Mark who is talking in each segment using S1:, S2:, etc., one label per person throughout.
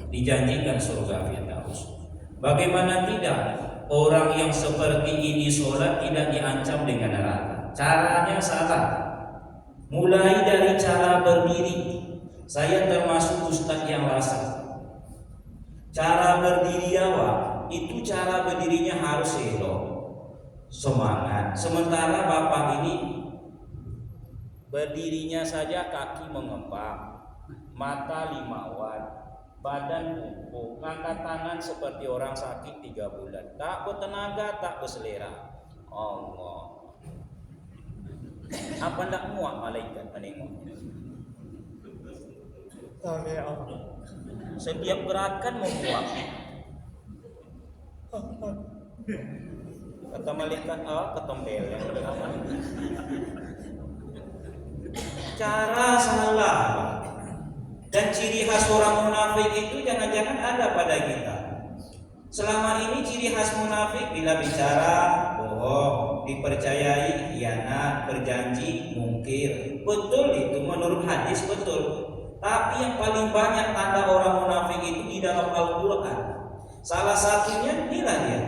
S1: dijanjikan surga Firdaus. Bagaimana tidak? Orang yang seperti ini sholat tidak diancam dengan neraka. Caranya salah. Mulai dari cara berdiri. Saya termasuk ustaz yang rasa. Cara berdiri awak itu cara berdirinya harus elok, semangat. Sementara bapak ini berdirinya saja kaki mengembang, mata 5 watt, badan bungkuk, ngangkat tangan seperti orang sakit 3 bulan, tak bertenaga, tak berselera. Allah, apa ndak muak malaikat menengoknya? Setiap gerakan memuak. Kata malaikat, ketembel yang pertama. Cara salah. Dan ciri khas orang munafik itu jangan-jangan ada pada kita. Selama ini ciri khas munafik bila bicara bohong, dipercayai khianat, berjanji mungkir. Betul itu menurut hadis, betul. Tapi yang paling banyak tanda orang munafik itu di dalam Al-Quran. Salah satunya inilah dia.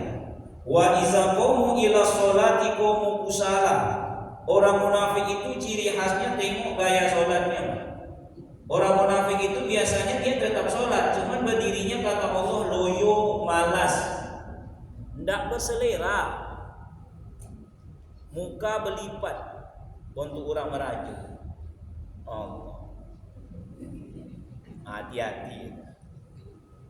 S1: Wa iza qamu ila sholati qamu kusala. Orang munafik itu ciri khasnya tengok gaya sholatnya. Orang munafik itu biasanya dia tetap sholat, cuman berdirinya kata Allah loyo, malas, ndak berselera, muka berlipat untuk orang merajuk. Allah, hati-hati.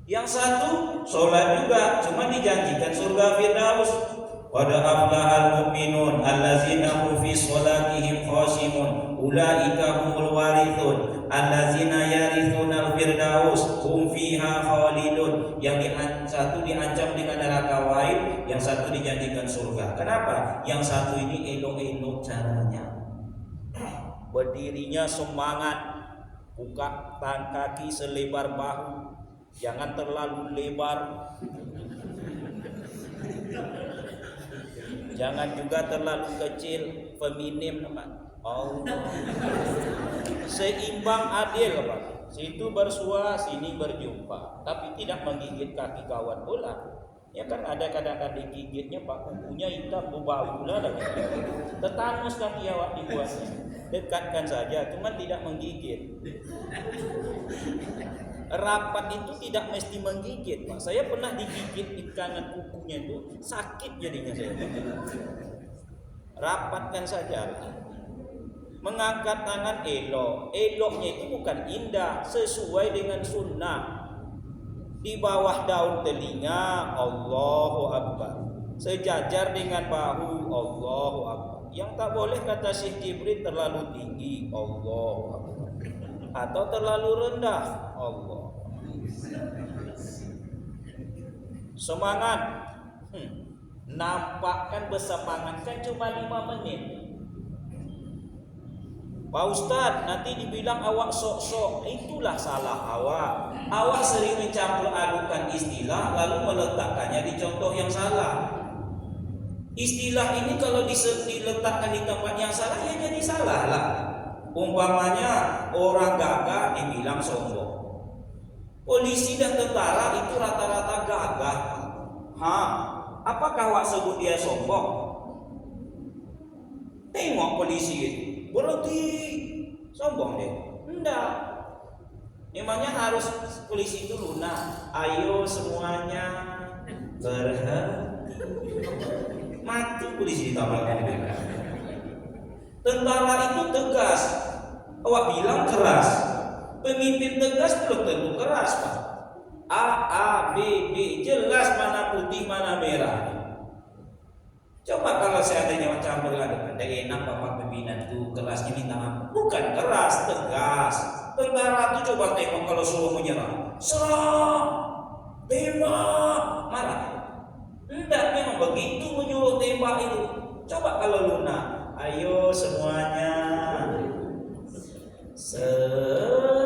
S1: Yang satu sholat juga, cuma dijanjikan surga Firdaus. Qad aflahal mu'minun allazina hum fi sholatihim khashimun ulaika humul warithun allazina yarithunal firdaus hum fiha khalidun. Yang satu diancam dengan neraka wahid, yang satu dijanjikan surga. Kenapa? Yang satu ini elok-elok caranya, berdirinya semangat, buka kaki selebar bahu, jangan terlalu lebar, jangan juga terlalu kecil, feminim Pak. Allah, seimbang, adil Pak. Situ bersua, sini berjumpa, tapi tidak menggigit kaki kawan pula. Ya kan ada kadang-kadang digigitnya Pak, kukunya hitam, berbau lah. Tetanus kaki awak dibuatnya. Dekatkan saja, cuma tidak menggigit. Rapat itu tidak mesti menggigit Pak. Saya pernah digigit di kanan kukunya itu, sakit jadinya saya. Rapatkan saja. Mengangkat tangan elok. Eloknya itu bukan indah, sesuai dengan sunnah. Di bawah daun telinga, Allahu Akbar. Sejajar dengan bahu, Allahu Akbar. Yang tak boleh kata Syekh Jibril terlalu tinggi, Allahu Akbar, atau terlalu rendah, Allah. Semangat. Nampakkan bersemangat kan cuma 5 menit. Pak Ustadz, nanti dibilang awak sok-sok. Itulah salah awak. Awak sering mencampur adukan istilah lalu meletakkannya di contoh yang salah. Istilah ini kalau diletakkan di tempat yang salah ya jadi salah lah. Umpamanya orang gagah dibilang sombong. Polisi dan tentara itu rata-rata gagah. Apakah awak sebut dia sombong? Tengok polisi itu, berhenti, sombong dia? Enggak. Memangnya harus polisi itu lunak. Ayo semuanya berhenti. Mati polisi ditawarkan. Tentara itu tegas. Awak bilang keras. Pemimpin tegas belum tentu keras Pak. A, B, jelas mana putih mana merah. Coba kalau seandainya campur adukan, tidak enak bapak pimpinan itu kerasnya minta ampun. Bukan keras, tegas. Tentara itu coba tengok kalau suruh menyerang, serang, tembak, marah. Tidak memang begitu menyuruh tembak itu. Coba kalau lunak, ayo semuanya serang.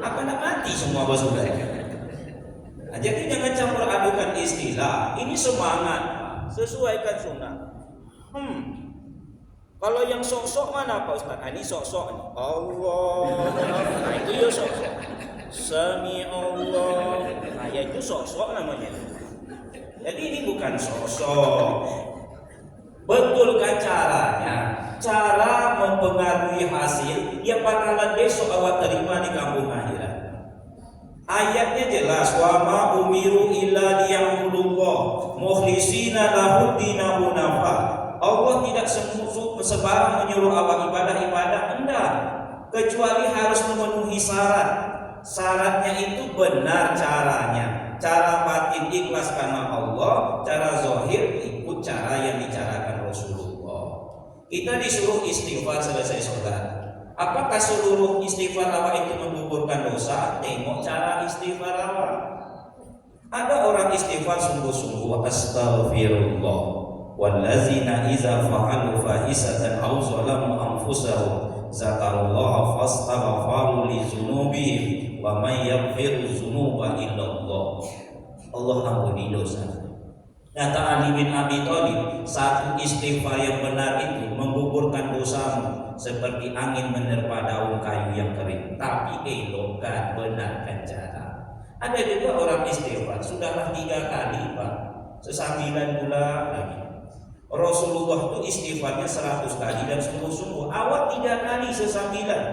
S1: Apa nak mati semua bos saudara? Jadi jangan campur adukan istilah. Ini semangat, sesuaikan sunnah. Kalau yang sok-sok mana Pak Ustaz? Ini sok-sok nih. Allah. Nah, itu ya sok-sok. Sami Allah. Nah, ya itu sok-sok namanya. Jadi ini bukan sok-sok. Betulkah caranya? Cara mempengaruhi hasil yang bakalan besok awak terima di kampung akhirat. Ayatnya jelas, wa ma umiru illa liya'budullah mukhlishina lahu dinahu hunafa. Allah tidak sebarang menyuruh awak ibadah, enggak, kecuali harus memenuhi syarat. Syaratnya itu benar caranya. Cara batin ikhlas karena Allah, cara zahir ikut cara yang dicarakan Rasulullah. Kita disuruh istighfar selesai sholat. Apakah seluruh istighfar awak itu menggugurkan dosa? Tengok cara istighfar awak. Ada orang istighfar sungguh-sungguh, astaghfirullah wallazina iza fa'alu fahisatan aw zalamu anfusahum zakarullaha fastaghfaru li dzunubihim wa may yaghfiru dzunuba illallah. Allah ampuni dosa. Kata Ali bin Abi Thalib, satu istighfar yang benar itu menggugurkan dosamu seperti angin menerpa daun kayu yang kering. Tapi elokkan, benarkan cara. Ada juga orang istighfar sudahlah 3 kali Pak, sesambilan pula lagi. Rasulullah itu istighfarnya 100 kali dan sungguh-sungguh. Awak 3 kali sesambilan.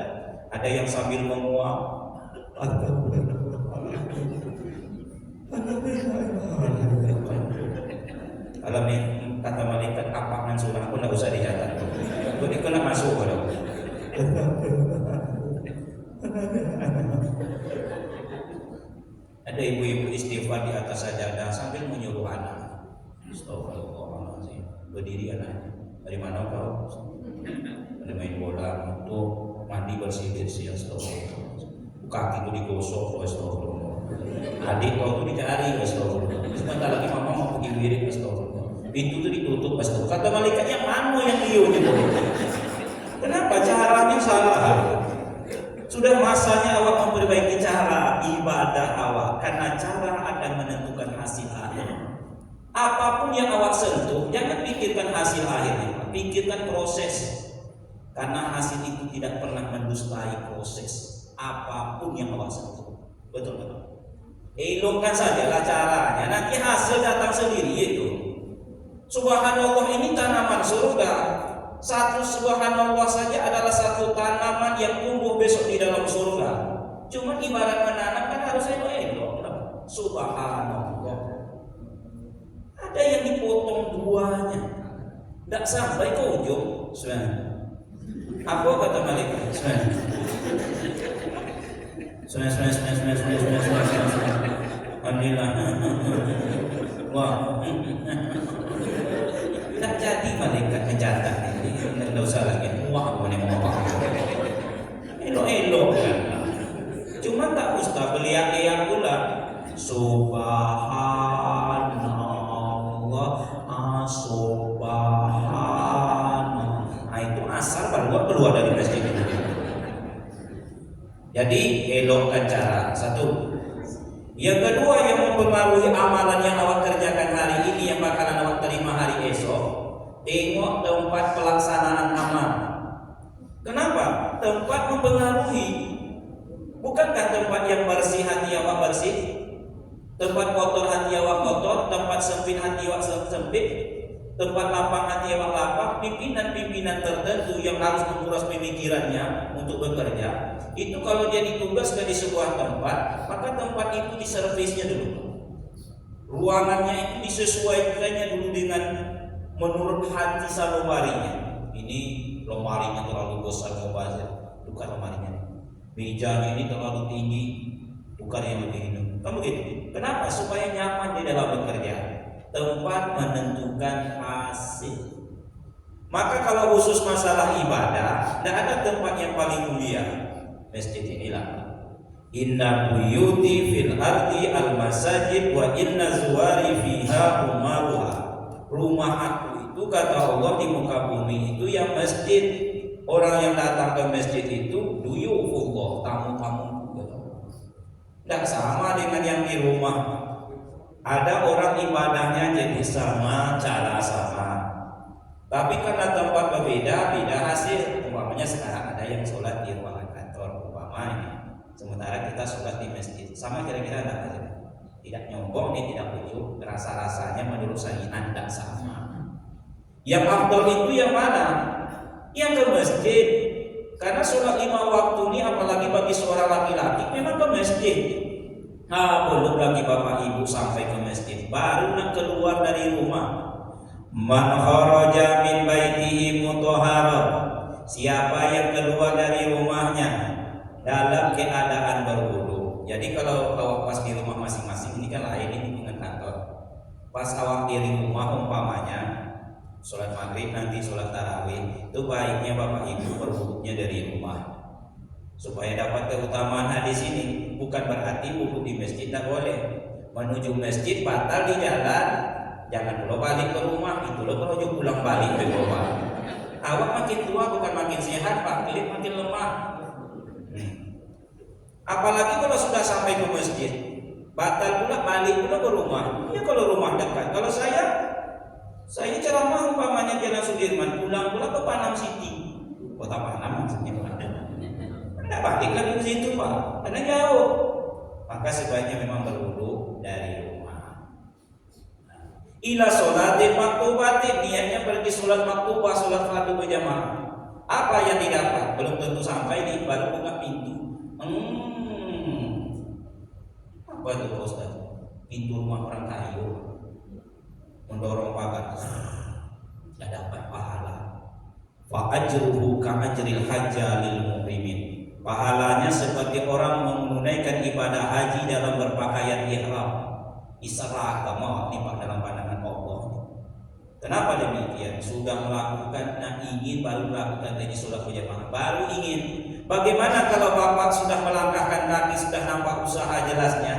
S1: Ada yang sambil menguap. Kalau kata malaikat apakan surah pun tidak usah dicatat. Jadi kena masuk pada. Ada ibu-ibu istighfar di atas sajadah sambil menyuruh anak. Astagfirullahaladzim. Berdiri anaknya. Dari mana kau? Dari main bola, untuk mandi bersih-bersih. Astagfirullah. Kaki itu digosok. Astagfirullah. Adik kau itu dicari. Astagfirullah. Sebentar lagi mama mau pergi wirid. Astagfirullah. Pintu itu ditutup. Astagfirullah. Kata malaikat, yang mana yang liu itu? Kenapa caranya salah? Sudah masanya awak memperbaiki cara ibadah awak, karena cara akan menentukan hasil akhir. Apapun yang awak sentuh, jangan pikirkan hasil akhirnya, pikirkan proses. Karena hasil itu tidak pernah mendustai proses. Apapun yang awak sentuh, betul. Elokkan sajalah caranya, nanti hasil datang sendiri itu. Subhanallah, ini tanaman surga. Satu subhanallah saja adalah satu tanaman yang tumbuh besok di dalam surga. Cuma ibarat menanam kan harus elok. Subhanallah. Ada yang dipotong duanya, tidak sampai ke ujung. Apa kata malaikat? Alhamdulillah. Wah. Tak jadi malaikat mencatat ini. Tidak usah lagi. Wah, apa. Elok kan. Cuma tak usah beliak-liak pula. Subhanallah, subhanallah. Nah, itu asal baru keluar dari masjid itu. Jadi elokkan cara. Satu. Yang kedua, yang mempengaruhi amalan yang awak kerjakan hari ini yang bakalan awak terima hari esok, tengok tempat pelaksanaan amal. Kenapa? Tempat mempengaruhi. Bukankah tempat yang bersih hati awak bersih? Tempat kotor hati awak kotor, tempat sempit hati awak sempit, tempat lapang hati awak lapang. Pimpinan-pimpinan tertentu yang harus menguras pemikirannya untuk bekerja, itu kalau dia ditugaskan di sebuah tempat, maka tempat itu diservisnya dulu. Ruangannya itu disesuaikannya dulu dengan menurut hati sanubarinya. Ini lemarinya terlalu besar, tukar lemarinya. Mejanya ini terlalu tinggi, tukar yang lebih ini. Kan begitu. Kenapa? Supaya nyaman di dalam bekerja. Tempat menentukan hasil. Maka kalau khusus masalah ibadah, tidak ada tempat yang paling mulia. Masjid inilah. Inna buyuti fil ardi al masajid wa inna zuwari fiha umaruha. Rumah aku itu kata Allah di muka bumi itu yang masjid. Orang yang datang ke masjid itu duyufullah, tamu-tamu. Tidak sama dengan yang di rumah. Ada orang ibadahnya jadi sama, cara sama. Tapi karena tempat berbeda, beda hasil. Umpamanya sekarang ada yang sholat di ruangan kantor, umpamanya. sementara kita sholat di masjid. Sama kira-kira enggak? Tidak nyombong, dia tidak ujub. Rasa-rasanya menurut saya tidak sama. Yang afdal itu yang mana? Yang ke masjid. Karena sholat 5 waktu ini apalagi bagi seorang laki-laki memang ke masjid. Belum lagi bapak ibu sampai ke masjid, baru nak keluar dari rumah. Man kharaja min baitihi mutahharan. Siapa yang keluar dari rumahnya dalam keadaan berwudu. Jadi kalau awak pas di rumah masing-masing ini kan lain ini dengan kantor. Pas awak di rumah umpamanya sholat maghrib nanti sholat tarawih, itu baiknya bapak ibu berwudunya dari rumah supaya dapat keutamaan hadis ini. Bukan berarti wudu di masjid tak boleh. Menuju masjid batal di jalan, jangan dulu balik ke rumah, itu lo menuju pulang balik ke rumah. Awak makin tua bukan makin sehat, Pak, kulit makin lemah. Apalagi kalau sudah sampai ke masjid, batal pula balik pula ke rumah. Ya kalau rumah dekat. Kalau saya ceramah umpamanya Jalan Sudirman, pulang pula ke Panam City, kota Panam maksudnya bukan. Tidak balik lagi ke situ, Pak, karena jauh. Maka sebaiknya memang berwudu dari rumah. Ila sholatin maktubatin, niatnya pergi sholat maktubah, sholat fardu berjamaah. Apa yang didapat? Belum tentu sampai nih, baru buka pintu. Apa itu Pak Ustaz? Pintu rumah orang kayu, mendorong pagar, tidak dapat pahala. Fa ajruhu ka ajril hajja lil muhrimin. Pahalanya seperti orang menunaikan ibadah haji dalam berpakaian ihram. Isra agama ini Pak dalam pandangan Allah. Kenapa demikian? Sudah melakukan, ingin baru melakukan tadi sholat berjamaah, baru ingin. Bagaimana kalau bapak sudah melangkahkan kaki, sudah nampak usaha jelasnya?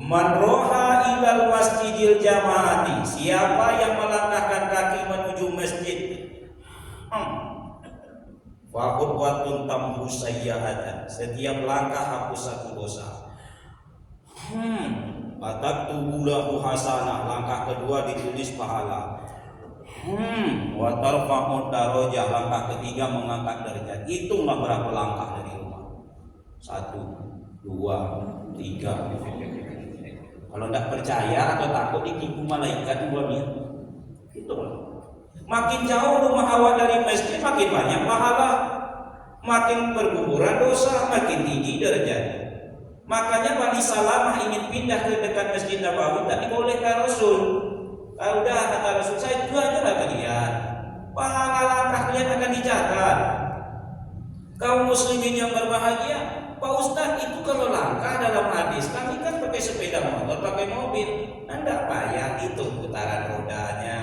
S1: Man roha ilal masjidil jamaati. Siapa yang melangkahkan kaki menuju masjid? Fakut watun tamhu sayyahatan. Setiap langkah hapus satu dosa. Atak tubulahu hasanah, langkah kedua ditulis pahala. Wa tarfa'u darajah, langkah ketiga mengangkat derajat. Hitunglah berapa langkah dari rumah. 1, 2, 3. Kalau tidak percaya atau takut ditipu malaikat buatnya. Hitunglah. Makin jauh rumah awak dari masjid, makin banyak pahala. Makin berguguran dosa, makin tinggi derajatnya. Makanya Bani Salamah ingin pindah ke dekat Masjid Nabawi, tak dibolehkan Rasul. Udah kata Rasul, saya jual aja lah kalian. Pahala langkah kalian akan dicatat. Kaum muslimin yang berbahagia, Pak Ustaz itu kalau langkah dalam hadis, kami kan pakai sepeda motor, pakai mobil, Anda payah itu putaran rodanya.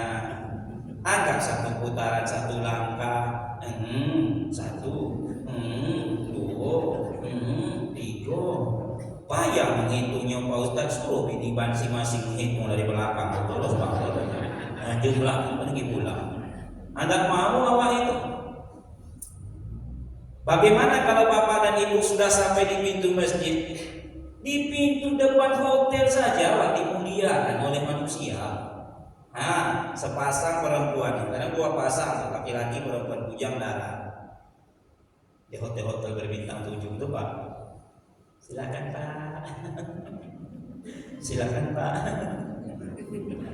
S1: Anggap satu putaran satu langkah, 1, 2, 3. Payah menghitungnya Pak Ustaz, suruh ini masing-masing menghitung dari belakang terus Pak. Jumlah pergi pulang. Anda mau awak itu? Bagaimana kalau bapak dan ibu sudah sampai di pintu masjid? Di pintu depan hotel saja awak dimuliakan oleh manusia. Sepasang perempuan, karena 2 pasang, laki-laki perempuan bujang darah. Di hotel-hotel berbintang 7 itu Pak. Silakan Pak. Silakan Pak.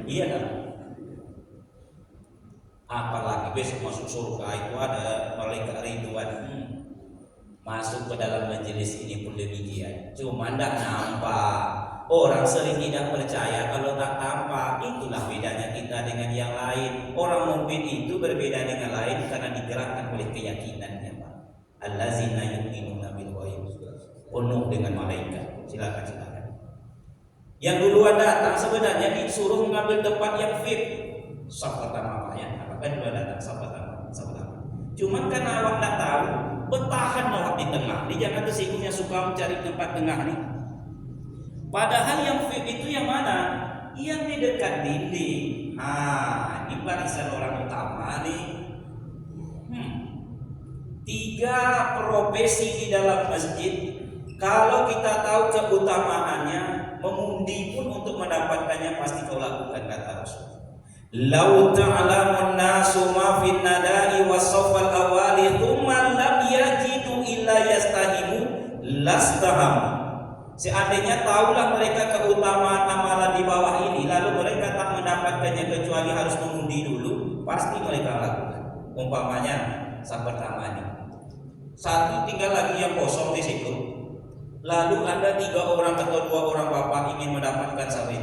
S1: Iya kan? Apalagi besok masuk surga itu ada malaikat Ridwan. Masuk ke dalam majelis ini pun demikian. Cuma tidak nampak. Orang sering tidak percaya kalau tak tampak. Itulah bedanya kita dengan yang lain. Orang mukmin itu berbeda dengan lain karena digerakkan oleh keyakinannya Pak. Allazina yu'minuna bil ghaib. Penuh dengan malaikat. Silakan. Yang duluan datang sebenarnya disuruh mengambil tempat yang fit. Saf pertama ya. Apakah duluan datang saf pertama? Cuman karena awak tak tahu, bertahan awak di tengah. Dia jangan tersikungnya suka mencari tempat tengah nih. Padahal yang fit itu yang mana? Yang di dekat dinding. Ini barisan orang utama nih. 3 profesi di dalam masjid. Kalau kita tahu keutamaannya, mengundi pun untuk mendapatkannya pasti kau lakukan, kata Rasul. Lau ta'lamun nasu ma fin nadai was safal awali thumma lam yajidu illa yastahimu lastaham. Seandainya tahulah mereka keutamaan amalan di bawah ini, lalu mereka tak mendapatkannya kecuali harus mengundi dulu, pasti mereka lakukan. Umpamanya saat pertama ini, satu tinggal lagi yang kosong di situ, lalu ada 3 orang atau 2 orang bapak ingin mendapatkan sawit,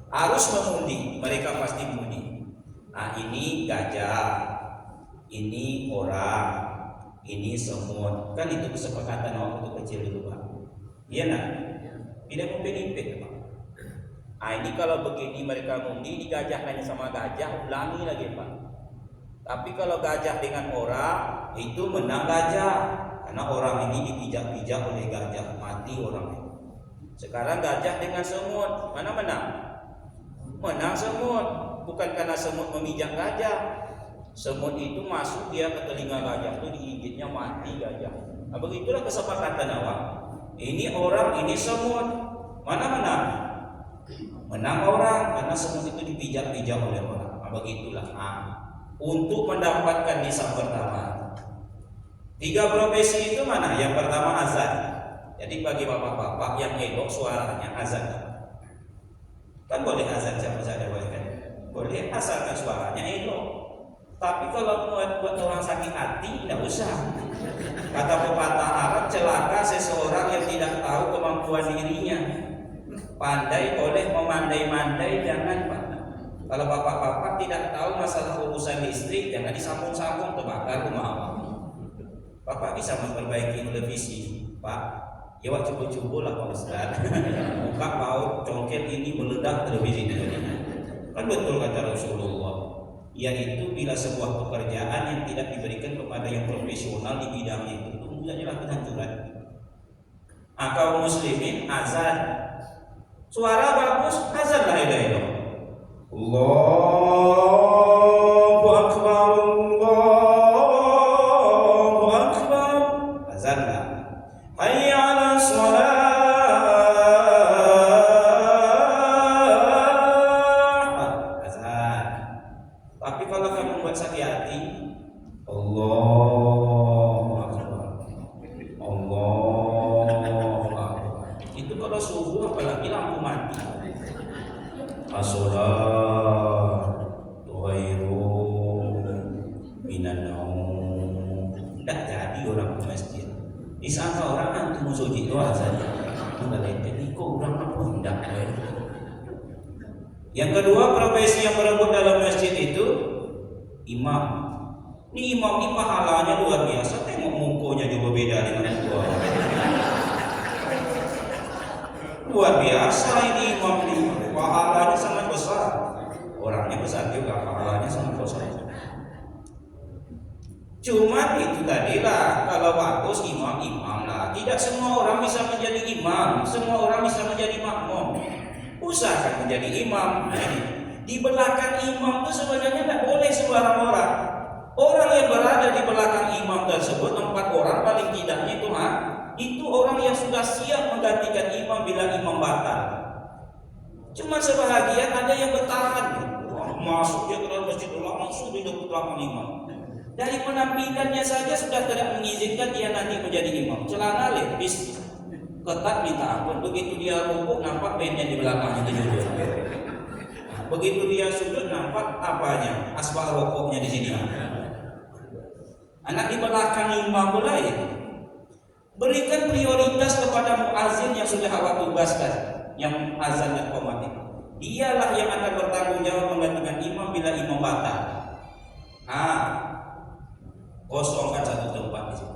S1: harus mengundi, mereka pasti mengundi. Nah, ini gajah, ini orang, ini semut, kan itu kesepakatan waktu kecil dulu Pak. Iya nak? Tidak mempenimpin Pak. Nah, ini kalau begini mereka mengundi, digajahkannya sama gajah, ulangi lagi Pak. Tapi kalau gajah dengan orang, itu menang gajah, karena orang ini dipijak-pijak oleh gajah, mati orangnya. Sekarang gajah dengan semut, mana menang? Menang semut, bukan karena semut memijak gajah. Semut itu masuk dia ke telinga gajah, itu digigitnya mati gajah. Nah, begitulah kesepakatan awak. Ini orang, ini semut, mana menang? Menang orang, karena semut itu dipijak-pijak oleh orang. Nah, begitulah. Untuk mendapatkan nisab pertama, 3 profesi itu mana? Yang pertama azan. Jadi bagi bapak-bapak yang elok suaranya azan. Kan boleh azan siapa saja boleh kan? Boleh, asalkan suaranya elok. Tapi kalau buat orang sakit hati tidak usah. Kata pepatah Arab, celaka seseorang yang tidak tahu kemampuan dirinya. Pandai boleh, memandai-mandai jangan Pak. Kalau bapak-bapak tidak tahu masalah urusan listrik, jangan disambung-sambung, terbakar rumah. Bapak bisa memperbaiki televisi, Pak. Ya wak cubu-cubu lah Pak Ustaz. Buka paut congkel ini meledak televisi itu. Kan betul kata Rasulullah. Yaitu bila sebuah pekerjaan yang tidak diberikan kepada yang profesional di bidangnya itu tunggu saja kehancuran. Kaum muslimin azan. Suara bagus, azan la ilaha illallah. Allahu akbar, Allahu akbar. Azanlah. Hayya 'alas shalah. Azan. Tapi kalau kamu buat sakit hati, Allahu akbar. Allahu akbar. Itu kalau subuh apalagi lampu mati. As-salatu khairun minan naum. Tidak jadi orang ke masjid. Disangka orang antum suci doa saja. Enggak ini kok orang apa hendak. Yang kedua profesi yang berebut dalam masjid itu imam. Ini imam ini pahalanya luar biasa. Tengok mukanya juga beda dengan muka. Luar biasa ini imam ini. Pahalanya sangat besar. Orangnya besar juga, pahalanya sangat besar. Cuma itu tadilah, kalau bagus imam lah. Tidak semua orang bisa menjadi imam, semua orang bisa menjadi makmum. Usahakan menjadi imam. Di belakang imam itu sebenarnya tidak boleh sembarang orang. Orang yang berada di belakang imam tersebut 4 orang paling tidaknya itu orang yang sudah siap menggantikan imam bila imam batal. Cuma sebahagian ada yang bertahan, masuk dia ke dalam masjid langsung di dekat belakang imam. Dari penampilannya saja sudah tidak mengizinkan dia nanti menjadi imam. Celana lepis, ketat minta ampun. Begitu dia rukuk nampak bandnya di belakangnya terjujur. Begitu dia sujud nampak apanya, aspal rokoknya di sini. Anak di belakang imam mulai. Berikan prioritas kepada muazin yang sudah awak tugaskan, yang azan dan qomat. Dialah yang akan bertanggung jawab menggantikan imam bila imam batal. Kosongkan satu tempat di situ.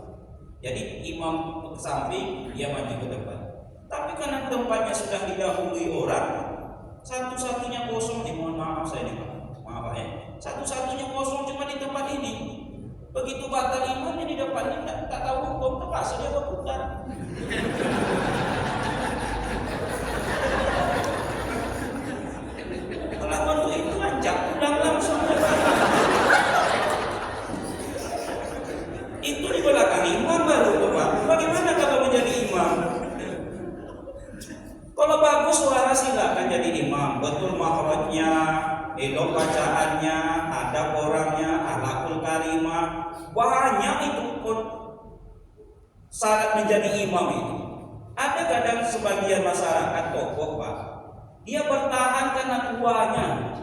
S1: Jadi imam ke samping, dia maju ke depan. Tapi karena tempatnya sudah didahului orang, satu-satunya kosong, mohon maaf saya nih Pak, maaf ya. Satu-satunya kosong cuma di tempat ini. Begitu batal imamnya di depannya tak tahu hukum, terpaksa dia berputar. Kalau waktu itu ajak pulang langsung. Itu di belakang imam baru Pak. Bagaimana kalau menjadi imam? Kalau bagus suara silakan jadi imam. Betul makhrajnya, elok bacaannya, adab orangnya, akhlakul karimah. Banyak itu pun syarat menjadi imam itu. Ada kadang sebagian masyarakat tokoh Pak, dia bertahan karena tuanya.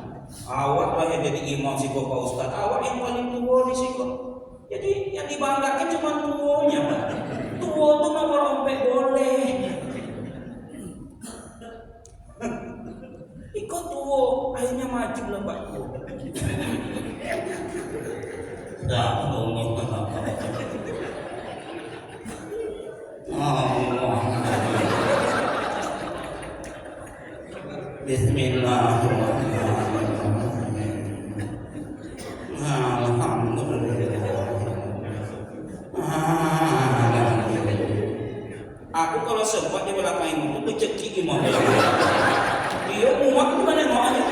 S1: Awak lah yang jadi imam sih Pak Ustaz, awak yang paling tua di sini. Jadi yang dibanggakan cuma tuanya Pak. Tua tuh mau rompek boleh. Ikut tua, akhirnya maju lah Pak. Dah, ngomong apa? Bismillahirrahmanirrahim. Aku kalau sempat di belakang imam itu cekik imam. Dia muak mana maunya?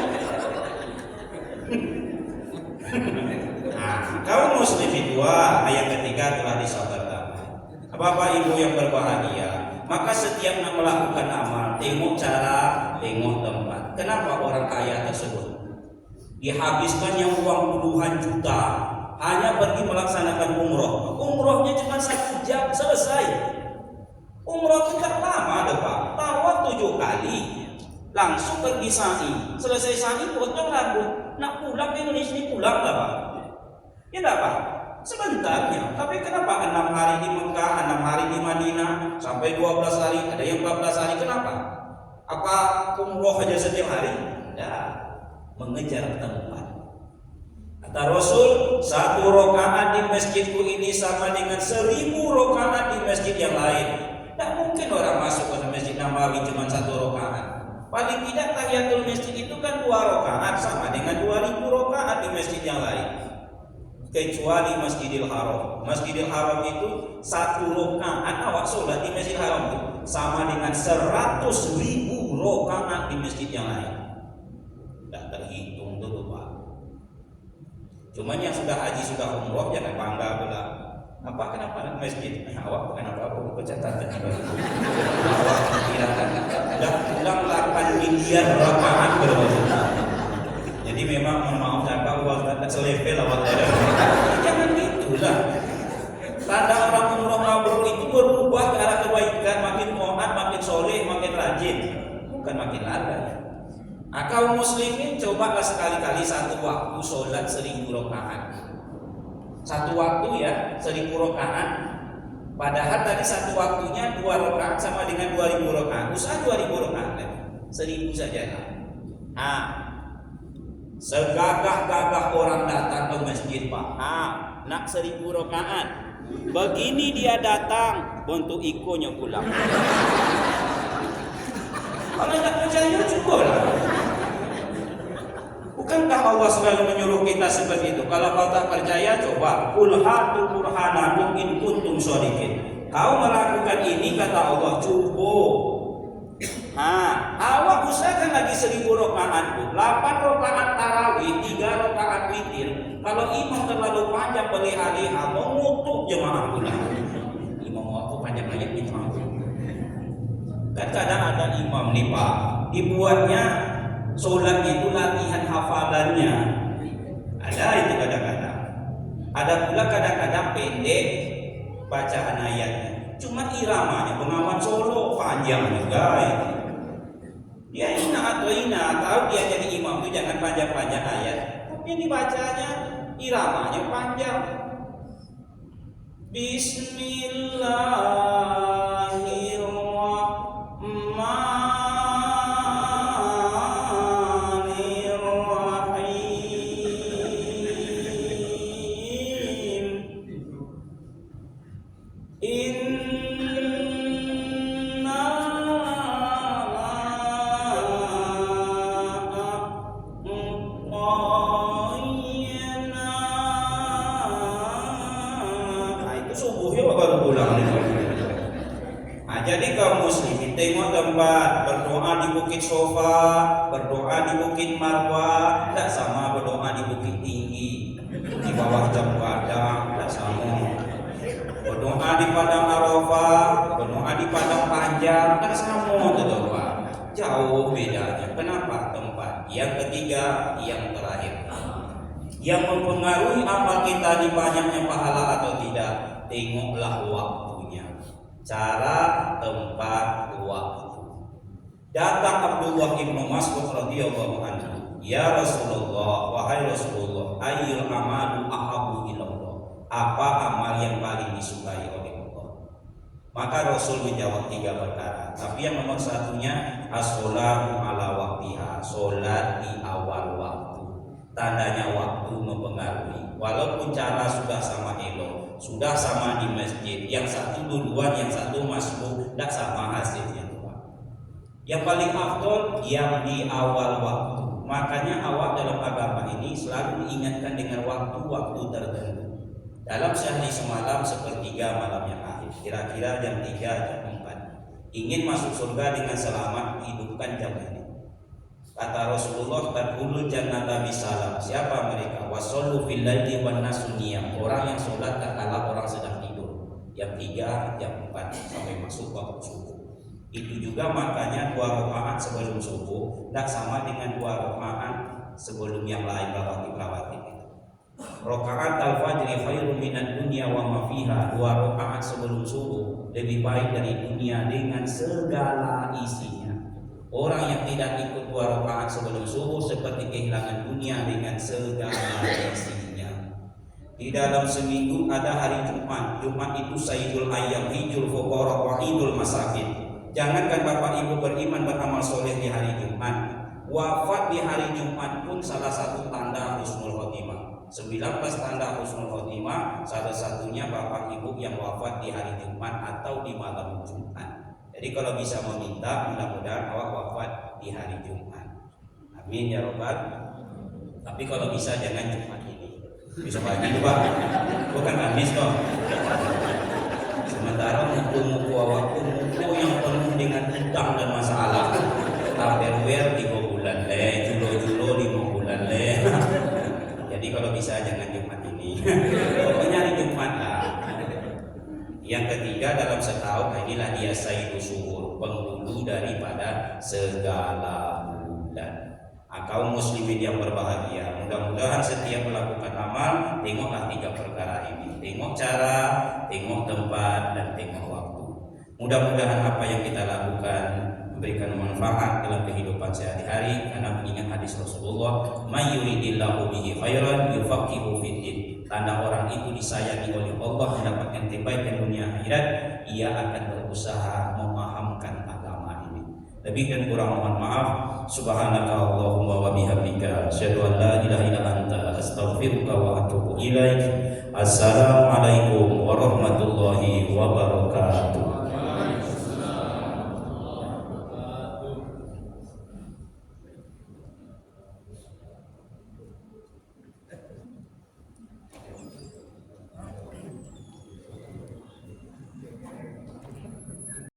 S1: Kaum muslimin dua ayat ketiga telah disabdakan. Bapak Ibu yang berbahagia, maka setiap melakukan amal, tengok cara, tengok tempat. Kenapa orang kaya tersebut dihabiskannya uang puluhan juta hanya pergi melaksanakan umroh? Umrohnya cuma 1 jam selesai. Umroh itu tak lama deh Pak, tawaf 7 kali, langsung pergi sa'i, selesai sa'i potong rambut, nak pulang ke Indonesia ini pulang lah Pak. Ya enggak Pak? Sebentarnya, tapi kenapa 6 hari di Mekah, 6 hari di Madinah, sampai 12 hari, ada yang 14 hari, kenapa? Apa umroh aja setiap hari? Tidak, mengejar tempat. Kata Rasul, 1 rakaat di masjidku ini sama dengan 1000 rakaat di masjid yang lain. Tidak mungkin orang masuk ke masjid Nabawi cuma 1 rakaat. Paling tidak tahiyatul masjid itu kan 2 rakaat, sama dengan 2000 rakaat di masjid yang lain. Kecuali Masjidil Haram. Masjidil Haram itu 1 rakaat awak sholat di Masjidil Haram itu sama dengan 100.000 rakaat di masjid yang lain. Tidak terhitung dulu Pak. Cuman yang sudah haji sudah umroh jangan bangga pula. Apa kenapa masjid? Awak kenapa aku pencatatan awak kirakan sudah pulang 8 miliar rakaat berwudu. Jadi memang mohon maaf saya uang tak selevel awak ada. Jangan gitulah. Tanda orang umroh mabrur itu berubah ke arah kebaikan, makin taat, makin soleh, makin rajin, bukan makin lalai. Kaum muslimin cobalah sekali-kali 1 waktu sholat 1000 rakaat. 1 waktu ya 1000 rakaat. Padahal tadi 1 waktunya 2 rakaat sama dengan 2000 rakaat. Usaha 2000 rakaat lagi. 1000 saja. Segagah-gagah orang datang ke masjid Pak. Nak 1000 rakaat. Begini dia datang, bentuk ikonya pulang. Kalau tak percaya juga lah. Bukankah Allah selalu menyuruh kita seperti itu? Kalau kau tak percaya, coba qul hatu burhanakum in kuntum shodiqin. Kau melakukan ini kata Allah, cukup. Awak usahakan lagi 1000 rakaat, 8 rakaat tarawih, 3 rakaat witir. Kalau imam terlalu panjang berleha-leha, mengutuk jemaah pula. Imam waktu panjang-panjang imam. Kan kadang ada imam nih Pak, dibuatnya sholat itu latihan hafalannya. Ada itu kadang-kadang. Ada pula kadang-kadang pendek bacaan ayatnya. Cuma iramanya pengawan solo panjang juga itu. Dia ina atau ina, tahu dia jadi imam itu jangan panjang-panjang ayat. Tapi dibacanya iramanya panjang. Jadi kaum muslimin tengok tempat, berdoa di Bukit Sofa, berdoa di Bukit Marwah, tidak sama berdoa di Bukit Tinggi, di bawah jam padang, tidak sama. Berdoa di Padang Arafah, berdoa di Padang Panjang, tidak sama doa. Jauh bedanya. Kenapa? Tempat. Yang ketiga, yang terakhir, yang mempengaruhi amal kita di banyaknya pahala atau tidak, tengoklah waktunya. cara, tempat, waktu. Datang Abdullah bin Mas'ud radhiyallahu anhu, "Ya Rasulullah, wahai Rasulullah, ayyul amalu ahabbu ilallah?" Apa amal yang paling disukai oleh Allah? Maka Rasul menjawab 3 perkara. Tapi yang nomor satunya as-sholatu ala waqtiha, salat di awal waktu. Tandanya waktu mempengaruhi. Walaupun cara sudah sama elok, sudah sama di masjid, yang satu duluan, yang satu masbuk, tidak sama hasilnya. Yang paling afdol yang di awal waktu. Makanya awak dalam agama ini selalu diingatkan dengan waktu-waktu tertentu. Dalam sehari semalam sepertiga malam yang akhir, kira-kira jam 3, jam 4. Ingin masuk surga dengan selamat, hidupkan jam ini. Kata Rasulullah, tadkhulul jannata bisalam. Siapa mereka? Wasallu fil laili wan nasu niyam. Orang yang sholat tak kala orang sedang tidur. Jam 3, jam 4 sampai masuk waktu subuh. Itu juga makanya 2 rakaat sebelum subuh tak sama dengan 2 rakaat sebelum yang lain rawatib. Rakaat al-fajr khairun minad dunya wa ma fiha. 2 rakaat sebelum subuh lebih baik dari dunia dengan segala isinya. Orang yang tidak ikut 2 rakaat sebelum subuh seperti kehilangan dunia dengan segala isinya. Di dalam seminggu ada hari Jumat. Jumat itu sayyidul ayyam, hijul fuqara wa idul masakin. Jangankan Bapak Ibu beriman beramal soleh di hari Jumat, wafat di hari Jumat pun salah satu tanda husnul khotimah. 19 tanda husnul khotimah, salah satunya Bapak Ibu yang wafat di hari Jumat atau di malam Jumat. Jadi kalau bisa meminta, mudah-mudahan awak wafat di hari Jumat. Amin ya Rabbal. Tapi kalau bisa jangan Jumat ini. Bisa pagi itu Pak, bukan Kamis dong. Sementara muku-muku awakku muku yang penuh dengan hutang dan masalah. Tupperware 3 bulan julo-julo 5 bulan Jadi kalau bisa jangan Jumat ini. Pokoknya hari Jumat lah. Yang ketiga dalam setahun, inilah dia sayyidus syuhur, penghulu daripada segala bulan. Kaum muslimin yang berbahagia, mudah-mudahan setiap melakukan amal tengoklah 3 perkara ini. Tengok cara, tengok tempat, dan tengok waktu. Mudah-mudahan apa yang kita lakukan memberikan manfaat dalam kehidupan sehari-hari, karena mengingat hadis Rasulullah, "May yuridillahu bihi khairan yufaqihu fiddin." Tanda orang itu disayangi oleh Allah, mendapatkan kebaikan dunia akhirat, ia akan berusaha memahamkan agama ini. Lebih dan kurang mohon maaf. Subhanaka Allahumma wa bihamdika asyhadu an la ilaha illa anta astaghfiruka wa atubu ilaik. Assalamualaikum warahmatullahi wabarakatuh.